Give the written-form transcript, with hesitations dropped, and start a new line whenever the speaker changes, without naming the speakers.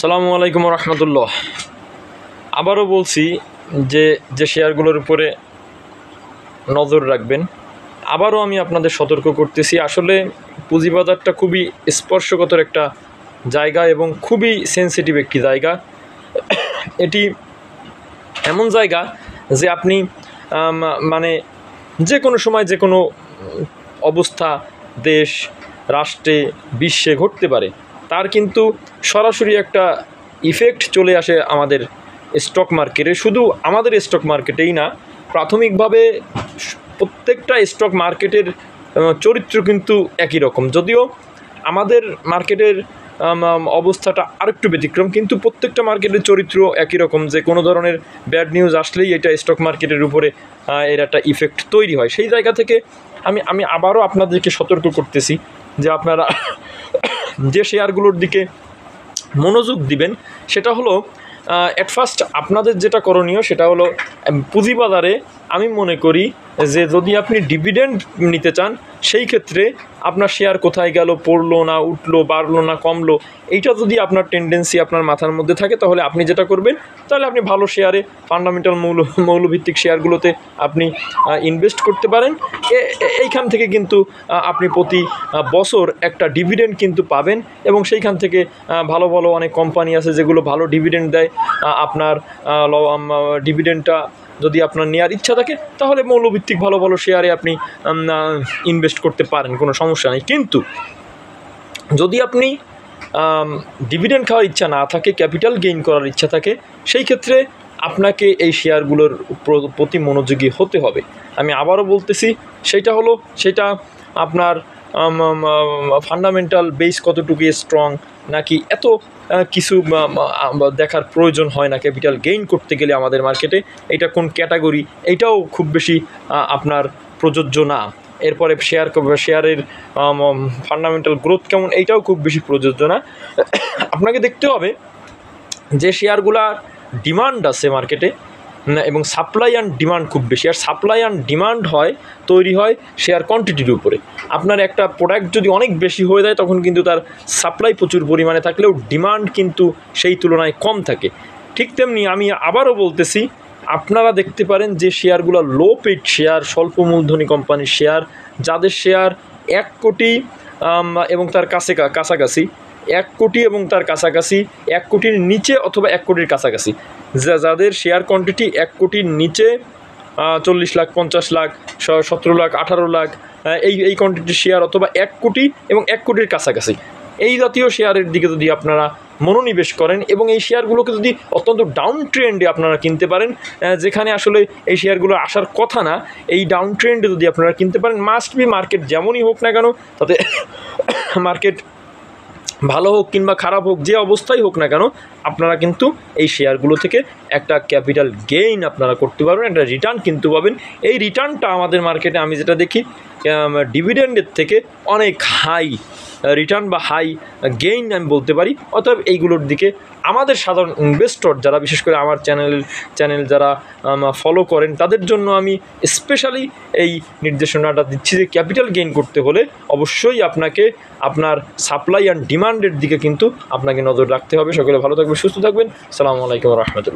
আসসালামু আলাইকুম রহমতুল্লাহ। আবারও বলছি যে যে শেয়ারগুলোর উপরে নজর রাখবেন। আবারও আমি আপনাদের সতর্ক করতেছি, আসলে পুঁজিবাজারটা খুবই স্পর্শকাতর একটা জায়গা এবং খুবই সেন্সিটিভ একটি জায়গা। এটি এমন জায়গা যে আপনি মানে যে কোনো সময় যে কোনো অবস্থা দেশ, রাষ্ট্রে, বিশ্বে ঘটতে পারে, তার কিন্তু সরাসরি একটা ইফেক্ট চলে আসে আমাদের স্টক মার্কেটে। শুধু আমাদের স্টক মার্কেটেই না, প্রাথমিকভাবে প্রত্যেকটা স্টক মার্কেটের চরিত্র কিন্তু একই রকম, যদিও আমাদের মার্কেটের অবস্থাটা আরেকটু ব্যতিক্রম, কিন্তু প্রত্যেকটা মার্কেটের চরিত্র একই রকম, যে কোনো ধরনের ব্যাড নিউজ আসলেই এটা স্টক মার্কেটের উপরে এর একটা ইফেক্ট তৈরি হয়। সেই জায়গা থেকে আমি আবারও আপনাদেরকে সতর্ক করতেছি যে আপনারা যে শেয়ারগুলোর দিকে মনোযোগ দিবেন সেটা হলো অ্যাট ফার্স্ট আপনাদের যেটা করণীয় সেটা হলো পুঁজিবাজারে আমি মনে করি যে যদি আপনি ডিভিডেন্ড নিতে চান, সেই ক্ষেত্রে আপনার শেয়ার কোথায় গেল, পড়লো না উঠলো, বাড়লো না কমলো, এইটা যদি আপনার টেন্ডেন্সি আপনার মাথার মধ্যে থাকে, তাহলে আপনি যেটা করবেন, তাহলে আপনি ভালো শেয়ারে, ফান্ডামেন্টাল মৌলভিত্তিক শেয়ারগুলোতে আপনি ইনভেস্ট করতে পারেন। এইখান থেকে কিন্তু আপনি প্রতি বছর একটা ডিভিডেন্ড কিন্তু পাবেন, এবং সেইখান থেকে ভালো ভালো অনেক কোম্পানি আছে যেগুলো ভালো ডিভিডেন্ড দেয়। আপনার ডিভিডেন্ডটা যদি আপনার নেওয়ার ইচ্ছা থাকে, তাহলে মৌলভিত্তিক ভালো ভালো শেয়ারে আপনি ইনভেস্ট করতে পারেন, কোনো সমস্যা নেই। কিন্তু যদি আপনি ডিভিডেন্ড খাওয়ার ইচ্ছা না থাকে, ক্যাপিটাল গেইন করার ইচ্ছা থাকে, সেই ক্ষেত্রে আপনাকে এই শেয়ারগুলোর প্রতি মনোযোগী হতে হবে। আমি আবারও বলতেছি, সেটা আপনার ফান্ডামেন্টাল বেস কতটুকু স্ট্রং, নাকি এত কিছু দেখার প্রয়োজন হয় না ক্যাপিটাল গেইন করতে গেলে আমাদের মার্কেটে, এটা কোন ক্যাটাগরি, এইটাও খুব বেশি আপনার প্রযোজ্য না। এরপরে শেয়ারের ফান্ডামেন্টাল গ্রোথ কেমন, এইটাও খুব বেশি প্রযোজ্য না। আপনাকে দেখতে হবে যে শেয়ারগুলার ডিমান্ড আছে মার্কেটে, এবং সাপ্লাই অ্যান্ড ডিমান্ড খুব বেশি। আর সাপ্লাই অ্যান্ড ডিমান্ড তৈরি হয় শেয়ার কোয়ান্টিটির উপরে। আপনার একটা প্রোডাক্ট যদি অনেক বেশি হয়ে যায়, তখন কিন্তু তার সাপ্লাই প্রচুর পরিমাণে থাকলেও ডিমান্ড কিন্তু সেই তুলনায় কম থাকে। ঠিক তেমনি আমি আবারও বলতেছি, আপনারা দেখতে পারেন যে শেয়ারগুলো লো পেইড শেয়ার, স্বল্প মূলধনী কোম্পানির শেয়ার, যাদের শেয়ার 1 কোটি এবং তার কাছাকাছি 1 কোটি এবং তার কাছাকাছি, 1 কোটির নিচে অথবা 1 কোটির কাছাকাছি, যাদের শেয়ার কোয়ান্টিটি 1 কোটির নিচে 40 লাখ, 50 লাখ, 17 লাখ, 18 লাখ, এই কোয়ান্টিটির শেয়ার, অথবা 1 কোটি এবং 1 কোটির কাছাকাছি, এই জাতীয় শেয়ারের দিকে যদি আপনারা মনোনিবেশ করেন, এবং এই শেয়ারগুলোকে যদি অত্যন্ত ডাউন ট্রেন্ডে আপনারা কিনতে পারেন, যেখানে আসলে এই শেয়ারগুলো আসার কথা না, এই ডাউন ট্রেন্ডে যদি আপনারা কিনতে পারেন, মাস্ট বি মার্কেট যেমনই হোক না কেন, তাতে মার্কেট ভালো হোক কিংবা খারাপ হোক, যে অবস্থায় হোক না কেন, আপনারা কিন্তু এই শেয়ারগুলো থেকে একটা ক্যাপিটাল গেইন আপনারা করতে পারবেন, একটা রিটার্ন কিন্তু পাবেন। এই রিটার্নটা আমাদের মার্কেটে আমি যেটা দেখি, ডিভিডেন্ডের থেকে অনেক হাই রিটার্ন বা হাই গেইন আমি বলতে পারি। অতএব এইগুলোর দিকে আমাদের সাধারণ ইনভেস্টর যারা, বিশেষ করে আমার চ্যানেল যারা ফলো করেন, তাদের জন্য আমি স্পেশালি এই নির্দেশনাটা দিচ্ছি যে ক্যাপিটাল গেইন করতে হলে অবশ্যই আপনাকে আপনার সাপ্লাই অ্যান্ড ডিমান্ডের দিকে কিন্তু আপনাকে নজর রাখতে হবে। সকলে ভালো থাকবেন, সুস্থ থাকবেন। আসসালামু আলাইকুম রহমতুল্লাহ।